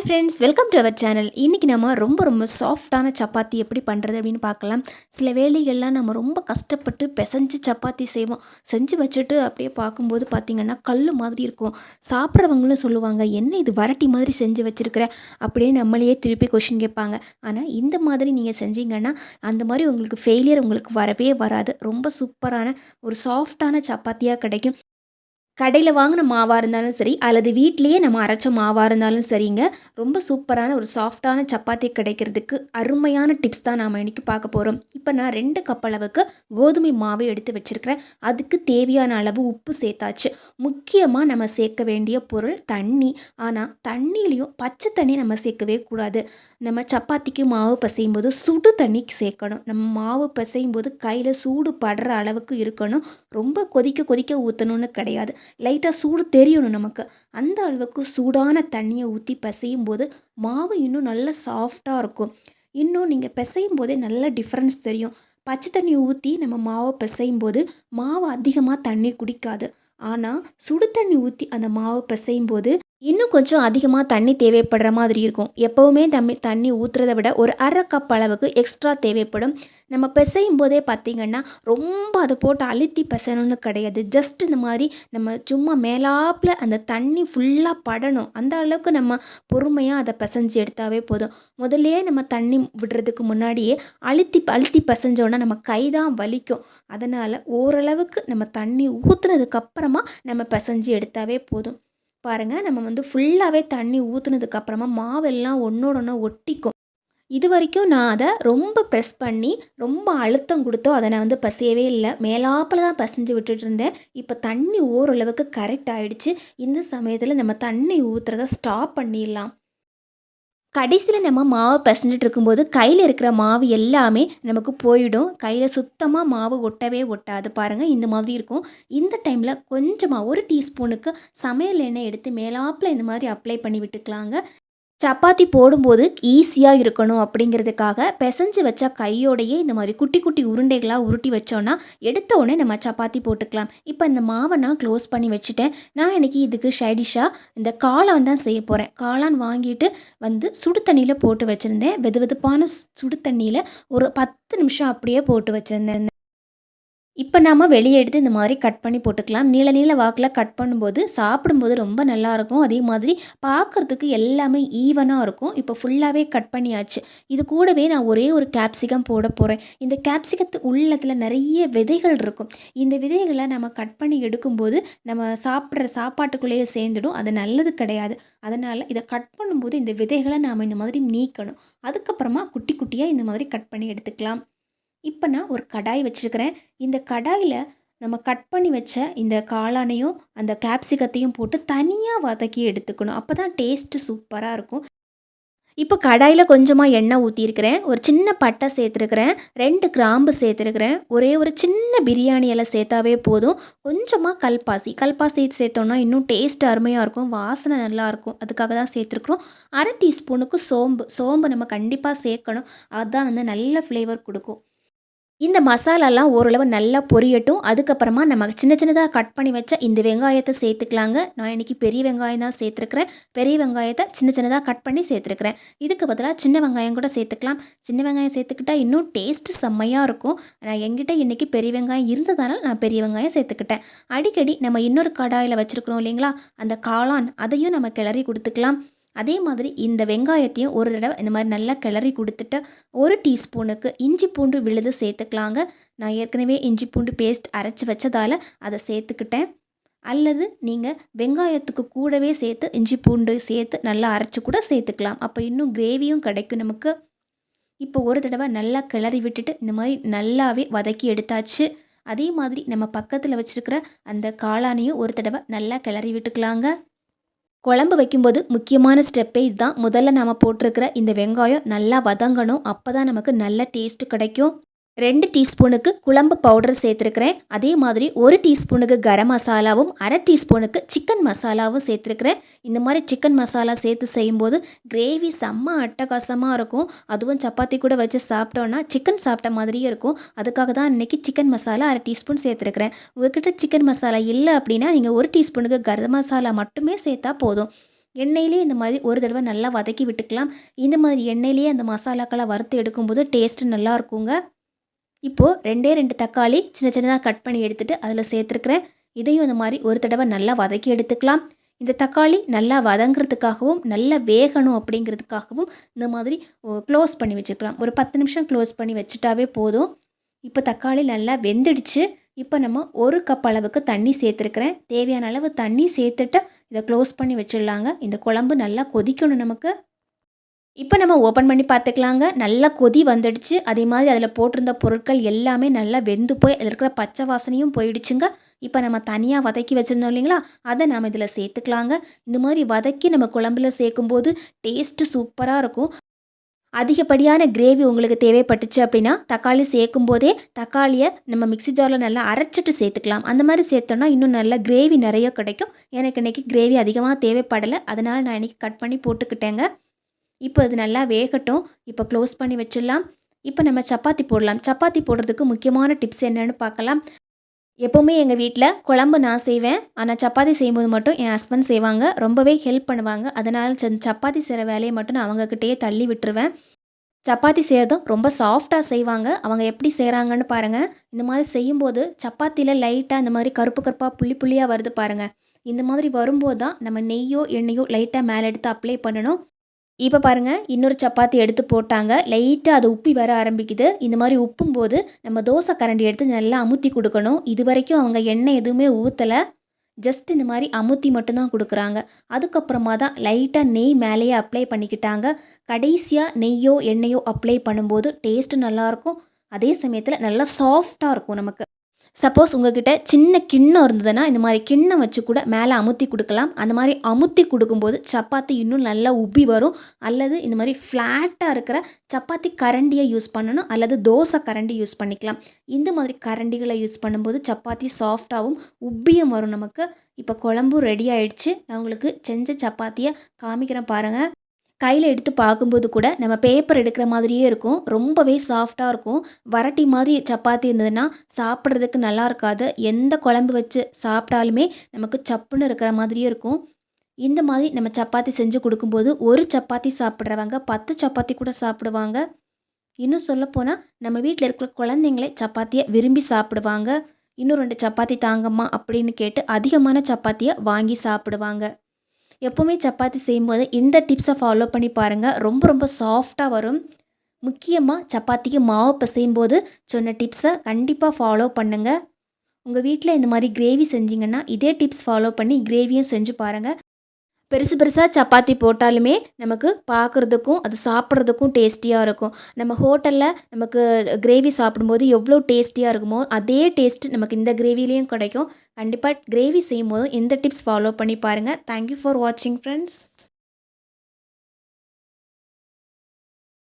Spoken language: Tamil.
Friends, welcome to our channel. இன்றைக்கி நம்ம ரொம்ப சாஃப்டான சப்பாத்தி எப்படி பண்ணுறது அப்படின்னு பார்க்கலாம். சில வேளைகள்லாம் நம்ம ரொம்ப கஷ்டப்பட்டு பிசைஞ்சு சப்பாத்தி செய்வோம். செஞ்சு வச்சுட்டு அப்படியே பார்க்கும்போது பார்த்திங்கன்னா கல் மாதிரி இருக்கும். சாப்பிட்றவங்களும் சொல்லுவாங்க, என்ன இது வரட்டி மாதிரி செஞ்சு வச்சுருக்கிற அப்படியே நம்மளையே திருப்பி கொஷின் கேட்பாங்க. ஆனால் இந்த மாதிரி நீங்கள் செஞ்சீங்கன்னா அந்த மாதிரி உங்களுக்கு ஃபெயிலியர் உங்களுக்கு வரவே வராது. ரொம்ப சூப்பரான ஒரு சாஃப்டான சப்பாத்தியாக கிடைக்கும். கடையில் வாங்கின மாவாக இருந்தாலும் சரி, அல்லது வீட்டிலேயே நம்ம அரைச்ச மாவாக இருந்தாலும் சரிங்க, ரொம்ப சூப்பரான ஒரு சாஃப்டான சப்பாத்தி கிடைக்கிறதுக்கு அருமையான டிப்ஸ் தான் நாம் இன்றைக்கி பார்க்க போகிறோம். இப்போ நான் 2 கப் அளவுக்கு கோதுமை மாவு எடுத்து வச்சுருக்கிறேன். அதுக்கு தேவையான அளவு உப்பு சேர்த்தாச்சு. முக்கியமாக நம்ம சேர்க்க வேண்டிய பொருள் தண்ணி. ஆனால் தண்ணியிலையும் பச்சை தண்ணி நம்ம சேர்க்கவே கூடாது. நம்ம சப்பாத்திக்கு மாவு பிசையும் போது சுடு தண்ணி சேர்க்கணும். நம்ம மாவு பிசையும் போது கையில் சூடு படுற அளவுக்கு இருக்கணும். ரொம்ப கொதிக்க ஊற்றணும்னு கிடையாது. லைட்டாக சூடு தெரியணும் நமக்கு. அந்த அளவுக்கு சூடான தண்ணியை ஊற்றி பிசையும் போது மாவு இன்னும் நல்லா சாஃப்டாக இருக்கும். இன்னும் நீங்கள் பிசையும் போதே நல்ல டிஃப்ரென்ஸ் தெரியும். பச்சை தண்ணி ஊற்றி நம்ம மாவை பிசையும் போது மாவு அதிகமாக தண்ணி குடிக்காது. ஆனால் சுடு தண்ணி ஊற்றி அந்த மாவு பிசையும் போது இன்னும் கொஞ்சம் அதிகமாக தண்ணி தேவைப்படுற மாதிரி இருக்கும். எப்போவுமே தண்ணி ஊற்றுறத விட ஒரு அரை கப் அளவுக்கு எக்ஸ்ட்ரா தேவைப்படும். நம்ம பிசையும் போதே பார்த்திங்கன்னா ரொம்ப அதை போட்டு அழுத்தி பிசையணும்னு கிடையாது. ஜஸ்ட் இந்த மாதிரி நம்ம சும்மா மேலாப்பில் அந்த தண்ணி ஃபுல்லாக படணும். அந்த அளவுக்கு நம்ம பொறுமையாக அதை பிசைஞ்சு எடுத்தாவே போதும். முதல்லையே நம்ம தண்ணி விடுறதுக்கு முன்னாடியே அழுத்தி பிசைஞ்சோன்னா நம்ம கை தான் வலிக்கும். அதனால் ஓரளவுக்கு நம்ம தண்ணி ஊற்றுனதுக்கப்புறமா நம்ம பிசைஞ்சு எடுத்தாவே போதும். பாருங்கள், நம்ம ஃபுல்லாகவே தண்ணி ஊற்றுனதுக்கப்புறமா மாவெல்லாம் ஒன்றோட ஒன்று ஒட்டிக்கும். இது வரைக்கும் நான் அதை ரொம்ப ப்ரெஸ் பண்ணி ரொம்ப அழுத்தம் கொடுத்தோ அதை நான் பசையவே இல்லை. மேலாப்பில் தான் பசைஞ்சு விட்டுட்டு இருந்தேன். இப்போ தண்ணி ஓரளவுக்கு கரெக்ட் ஆகிடுச்சு. இந்த சமயத்தில் நம்ம தண்ணி ஊற்றுறத ஸ்டாப் பண்ணிடலாம். கடைசியில் நம்ம மாவு பிசைஞ்சிட்டு இருக்கும்போது கையில் இருக்கிற மாவு எல்லாமே நமக்கு போயிடும். கையில் சுத்தமாக மாவு ஒட்டவே ஒட்டாது. பாருங்கள், இந்த மாதிரி இருக்கும். இந்த டைமில் கொஞ்சமாக 1 டீஸ்பூனுக்கு சமையல் எண்ணெய் எடுத்து மேலாப்பில் இந்த மாதிரி அப்ளை பண்ணி விட்டுக்கலாங்க. சப்பாத்தி போடும்போது ஈஸியாக இருக்கணும் அப்படிங்கிறதுக்காக பிசைஞ்சு வச்ச கையோடையே இந்த மாதிரி குட்டி குட்டி உருண்டைகளாக உருட்டி வச்சோன்னா எடுத்த உடனே நம்ம சப்பாத்தி போட்டுக்கலாம். இப்போ இந்த மாவை நான் க்ளோஸ் பண்ணி வச்சுட்டேன். நான் இன்றைக்கி இதுக்கு சைடிஷாக இந்த காளான் தான் செய்ய போகிறேன். காளான் வாங்கிட்டு சுடு தண்ணியில் போட்டு வச்சுருந்தேன். வெதுவெதுப்பான சுடு தண்ணியில் ஒரு 10 நிமிஷம் அப்படியே போட்டு வச்சுருந்தேன். இப்போ நாம் வெளியே எடுத்து இந்த மாதிரி கட் பண்ணி போட்டுக்கலாம். நீள வாக்கில் கட் பண்ணும்போது சாப்பிடும்போது ரொம்ப நல்லாயிருக்கும். அதே மாதிரி பார்க்குறதுக்கு எல்லாமே ஈவனாக இருக்கும். இப்போ ஃபுல்லாகவே கட் பண்ணியாச்சு. இது கூடவே நான் ஒரே ஒரு கேப்சிகம் போட போகிறேன். இந்த கேப்சிகத்து உள்ளத்தில் நிறைய விதைகள் இருக்கும். இந்த விதைகளை நம்ம கட் பண்ணி எடுக்கும்போது நம்ம சாப்பிட்ற சாப்பாட்டுக்குள்ளேயே சேர்ந்துடும். அது நல்லது கிடையாது. அதனால் இதை கட் பண்ணும்போது இந்த விதைகளை நாம் இந்த மாதிரி நீக்கணும். அதுக்கப்புறமா குட்டி குட்டியாக இந்த மாதிரி கட் பண்ணி எடுத்துக்கலாம். இப்போ நான் ஒரு கடாய் வச்சுருக்கிறேன். இந்த கடாயில் நம்ம கட் பண்ணி வச்ச இந்த காளானையும் அந்த கேப்சிகத்தையும் போட்டு தனியாக வதக்கி எடுத்துக்கணும். அப்போ தான் டேஸ்ட்டு சூப்பராக இருக்கும். இப்போ கடாயில் கொஞ்சமாக எண்ணெய் ஊற்றிருக்கிறேன். ஒரு சின்ன பட்டை சேர்த்துருக்கிறேன். 2 கிராம்பு சேர்த்துருக்கிறேன். ஒரே ஒரு சின்ன பிரியாணி இலை சேர்த்தாவே போதும். கொஞ்சமாக கல்பாசி சேர்த்தோன்னா இன்னும் டேஸ்ட் அருமையாக இருக்கும். வாசனை நல்லாயிருக்கும். அதுக்காக தான் சேர்த்துருக்குறோம். அரை டீஸ்பூனுக்கு சோம்பு நம்ம கண்டிப்பாக சேர்க்கணும். அதுதான் நல்ல ஃப்ளேவர் கொடுக்கும். இந்த மசாலாலாம் ஓரளவு நல்லா பொரியட்டும். அதுக்கப்புறமா நம்ம சின்னதாக கட் பண்ணி வச்ச இந்த வெங்காயத்தை சேர்த்துக்கலாங்க. நான் இன்றைக்கி பெரிய வெங்காயம் தான் சேர்த்துருக்குறேன். பெரிய வெங்காயத்தை சின்னதாக கட் பண்ணி சேர்த்துருக்குறேன். இதுக்கு பதிலாக சின்ன வெங்காயம் கூட சேர்த்துக்கலாம். சின்ன வெங்காயம் சேர்த்துக்கிட்டால் இன்னும் டேஸ்ட்டு செம்மையாக இருக்கும். நான் என்கிட்ட இன்றைக்கி பெரிய வெங்காயம் இருந்ததால் நான் பெரிய வெங்காயம் சேர்த்துக்கிட்டேன். அடிக்கடி நம்ம இன்னொரு கடாயில் வச்சுருக்குறோம் இல்லைங்களா, அந்த காளான் அதையும் நம்ம கிளறி கொடுத்துக்கலாம். அதே மாதிரி இந்த வெங்காயத்தையும் ஒரு தடவை இந்த மாதிரி நல்லா கிளறி கொடுத்துட்டு 1 டீஸ்பூனுக்கு இஞ்சி பூண்டு விழுது சேர்த்துக்கலாங்க. நான் ஏற்கனவே இஞ்சி பூண்டு பேஸ்ட் அரைச்சி வச்சதால் அதை சேர்த்துக்கிட்டேன். அல்லது நீங்கள் வெங்காயத்துக்கு கூடவே சேர்த்து இஞ்சி பூண்டு சேர்த்து நல்லா அரைச்சி கூட சேர்த்துக்கலாம். அப்போ இன்னும் கிரேவியும் கிடைக்கும் நமக்கு. இப்போ ஒரு தடவை நல்லா கிளறி விட்டுட்டு இந்த மாதிரி நல்லாவே வதக்கி எடுத்தாச்சு. அதே மாதிரி நம்ம பக்கத்தில் வச்சுருக்கிற அந்த காளானையும் ஒரு தடவை நல்லா கிளறி விட்டுக்கலாங்க. குழம்பு வைக்கும்போது முக்கியமான ஸ்டெப்பே இதுதான். முதல்ல நாம் போட்டிருக்கிற இந்த வெங்காயம் நல்லா வதங்கணும். அப்போ தான் நமக்கு நல்ல டேஸ்ட்டு கிடைக்கும். 2 டீஸ்பூனுக்கு குழம்பு பவுடர் சேர்த்துருக்கிறேன். அதே மாதிரி 1 டீஸ்பூனுக்கு கரம் மசாலாவும் 1/2 டீஸ்பூனுக்கு சிக்கன் மசாலாவும் சேர்த்துருக்கிறேன். இந்த மாதிரி சிக்கன் மசாலா சேர்த்து செய்யும்போது கிரேவி செம்ம அட்டகாசமாக இருக்கும். அதுவும் சப்பாத்தி கூட வச்சு சாப்பிட்டோன்னா சிக்கன் சாப்பிட்ட மாதிரியே இருக்கும். அதுக்காக தான் இன்றைக்கி சிக்கன் மசாலா 1/2 டீஸ்பூன் சேர்த்துருக்கிறேன். உங்கள்கிட்ட சிக்கன் மசாலா இல்லை அப்படின்னா நீங்கள் 1 டீஸ்பூனுக்கு கரம் மசாலா மட்டுமே சேர்த்தா போதும். எண்ணெயிலே இந்த மாதிரி ஒரு தடவை நல்லா வதக்கி விட்டுக்கலாம். இந்த மாதிரி எண்ணெயிலேயே அந்த மசாலாக்களை வறுத்து எடுக்கும்போது டேஸ்ட்டு நல்லா இருக்குங்க. இப்போது 2 தக்காளி சின்ன சின்னதாக கட் பண்ணி எடுத்துகிட்டு அதில் சேர்த்துருக்குறேன். இதையும் இந்த மாதிரி ஒரு தடவை நல்லா வதக்கி எடுத்துக்கலாம். இந்த தக்காளி நல்லா வதங்கிறதுக்காகவும் நல்லா வேகணும் அப்படிங்கிறதுக்காகவும் இந்த மாதிரி க்ளோஸ் பண்ணி வச்சுக்கலாம். ஒரு 10 நிமிஷம் க்ளோஸ் பண்ணி வச்சுட்டாவே போதும். இப்போ தக்காளி நல்லா வெந்துடுச்சு. இப்போ நம்ம 1 கப் அளவுக்கு தண்ணி சேர்த்துருக்குறேன். தேவையான அளவு தண்ணி சேர்த்துட்டு இதை க்ளோஸ் பண்ணி வச்சிடலாங்க. இந்த குழம்பு நல்லா கொதிக்கணும் நமக்கு. இப்போ நம்ம ஓப்பன் பண்ணி பார்த்துக்கலாங்க. நல்லா கொதி வந்துடுச்சு. அதே மாதிரி அதில் போட்டிருந்த பொருட்கள் எல்லாமே நல்லா வெந்து போய் அதில் இருக்கிற பச்சை வாசனையும் போயிடுச்சுங்க. இப்போ நம்ம தனியாக வதக்கி வச்சுருந்தோம் இல்லைங்களா, அதை நாம் இதில் சேர்த்துக்கலாங்க. இந்த மாதிரி வதக்கி நம்ம குழம்புல சேர்க்கும்போது டேஸ்ட்டு சூப்பராக இருக்கும். அதிகப்படியான கிரேவி உங்களுக்கு தேவைப்பட்டுச்சு அப்படின்னா தக்காளி சேர்க்கும் போதே தக்காளியை நம்ம மிக்ஸி ஜாரில் நல்லா அரைச்சிட்டு சேர்த்துக்கலாம். அந்த மாதிரி சேர்த்தோன்னா இன்னும் நல்லா கிரேவி நிறைய கிடைக்கும். எனக்கு இன்றைக்கி கிரேவி அதிகமாக தேவைப்படலை, அதனால் நான் இன்றைக்கி கட் பண்ணி போட்டுக்கிட்டேங்க. இப்போ அது நல்லா வேகட்டும். இப்போ க்ளோஸ் பண்ணி வச்சிடலாம். இப்போ நம்ம சப்பாத்தி போடலாம். சப்பாத்தி போடுறதுக்கு முக்கியமான டிப்ஸ் என்னென்னு பார்க்கலாம். எப்போவுமே எங்கள் வீட்டில் குழம்பு நான் செய்வேன், ஆனால் சப்பாத்தி செய்யும்போது மட்டும் என் ஹஸ்பண்ட் செய்வாங்க. ரொம்பவே ஹெல்ப் பண்ணுவாங்க. அதனால் சப்பாத்தி செய்கிற வேலையை மட்டும் நான் அவங்கக்கிட்டேயே தள்ளி விட்டுருவேன். சப்பாத்தி செய்கிறதும் ரொம்ப சாஃப்டாக செய்வாங்க. அவங்க எப்படி செய்கிறாங்கன்னு பாருங்கள். இந்த மாதிரி செய்யும்போது சப்பாத்தியில் லைட்டாக இந்த மாதிரி கருப்பு கருப்பாக புள்ளி புள்ளியாக வருது பாருங்கள். இந்த மாதிரி வரும்போது தான் நம்ம நெய்யோ எண்ணெயோ லைட்டாக மேலே எடுத்து அப்ளை பண்ணணும். இப்போ பாருங்கள், இன்னொரு சப்பாத்தி எடுத்து போட்டாங்க. லைட்டாக அது உப்பி வர ஆரம்பிக்குது. இந்த மாதிரி உப்பும்போது நம்ம தோசை கரண்டி எடுத்து நல்லா அமுத்தி கொடுக்கணும். இது வரைக்கும் அவங்க எண்ணெய் எதுவுமே ஊற்றலை, ஜஸ்ட் இந்த மாதிரி அமுத்தி மட்டும்தான் கொடுக்குறாங்க. அதுக்கப்புறமா தான் லைட்டாக நெய் மேலேயே அப்ளை பண்ணிக்கிட்டாங்க. கடைசியாக நெய்யோ எண்ணெயோ அப்ளை பண்ணும்போது டேஸ்ட்டு நல்லாயிருக்கும். அதே சமயத்தில் நல்லா சாஃப்டாக இருக்கும் நமக்கு. சப்போஸ் உங்கள்கிட்ட சின்ன கிண்ணம் இருந்ததுன்னா இந்த மாதிரி கிண்ணம் வச்சு கூட மேலே அமுத்தி கொடுக்கலாம். அந்த மாதிரி அமுத்தி கொடுக்கும்போது சப்பாத்தி இன்னும் நல்லா உப்பி வரும். அல்லது இந்த மாதிரி ஃப்ளாட்டாக இருக்கிற சப்பாத்தி கரண்டியை யூஸ் பண்ணணும், அல்லது தோசை கரண்டி யூஸ் பண்ணிக்கலாம். இந்த மாதிரி கரண்டிகளை யூஸ் பண்ணும்போது சப்பாத்தி சாஃப்டாகவும் உப்பியும் வரும் நமக்கு. இப்போ குழம்பும் ரெடி ஆகிடுச்சு. நான் உங்களுக்கு செஞ்ச சப்பாத்தியை காமிக்கிறேன் பாருங்கள். கையில் எடுத்து பார்க்கும்போது கூட நம்ம பேப்பர் எடுக்கிற மாதிரியே இருக்கும். ரொம்பவே சாஃப்டாக இருக்கும். வரட்டி மாதிரி சப்பாத்தி இருந்ததுன்னா சாப்பிட்றதுக்கு நல்லா இருக்காது. எந்த குழம்பு வச்சு சாப்பிட்டாலுமே நமக்கு சப்புன்னு இருக்கிற மாதிரியே இருக்கும். இந்த மாதிரி நம்ம சப்பாத்தி செஞ்சு கொடுக்கும்போது ஒரு சப்பாத்தி சாப்பிட்றவங்க 10 சப்பாத்தி கூட சாப்பிடுவாங்க. இன்னும் சொல்லப்போனால் நம்ம வீட்டில் இருக்கிற குழந்தைங்களே சப்பாத்தியை விரும்பி சாப்பிடுவாங்க. இன்னும் 2 சப்பாத்தி தாங்கம்மா அப்படின்னு கேட்டு அதிகமான சப்பாத்தியை வாங்கி சாப்பிடுவாங்க. எப்போவுமே சப்பாத்தி செய்யும்போது இந்த டிப்ஸை ஃபாலோ பண்ணி பாருங்கள். ரொம்ப ரொம்ப சாஃப்டாக வரும். முக்கியமாக சப்பாத்திக்கு மாவு பிசையும்போது சொன்ன டிப்ஸை கண்டிப்பாக ஃபாலோ பண்ணுங்கள். உங்கள் வீட்டில் இந்த மாதிரி கிரேவி செஞ்சிங்கன்னா இதே டிப்ஸ் ஃபாலோ பண்ணி கிரேவியும் செஞ்சு பாருங்கள். பெருசு பெருசாக சப்பாத்தி போட்டாலுமே நமக்கு பார்க்குறதுக்கும் அது சாப்பிட்றதுக்கும் டேஸ்டியாக இருக்கும். நம்ம ஹோட்டலில் நமக்கு கிரேவி சாப்பிடும்போது எவ்வளோ டேஸ்டியாக இருக்குமோ அதே டேஸ்ட் நமக்கு இந்த கிரேவிலையும் கிடைக்கும். கண்டிப்பாக கிரேவி செய்யும்போதும் இந்த டிப்ஸ் ஃபாலோ பண்ணி பாருங்கள். தேங்க்யூ ஃபார் வாட்சிங் ஃப்ரெண்ட்ஸ்.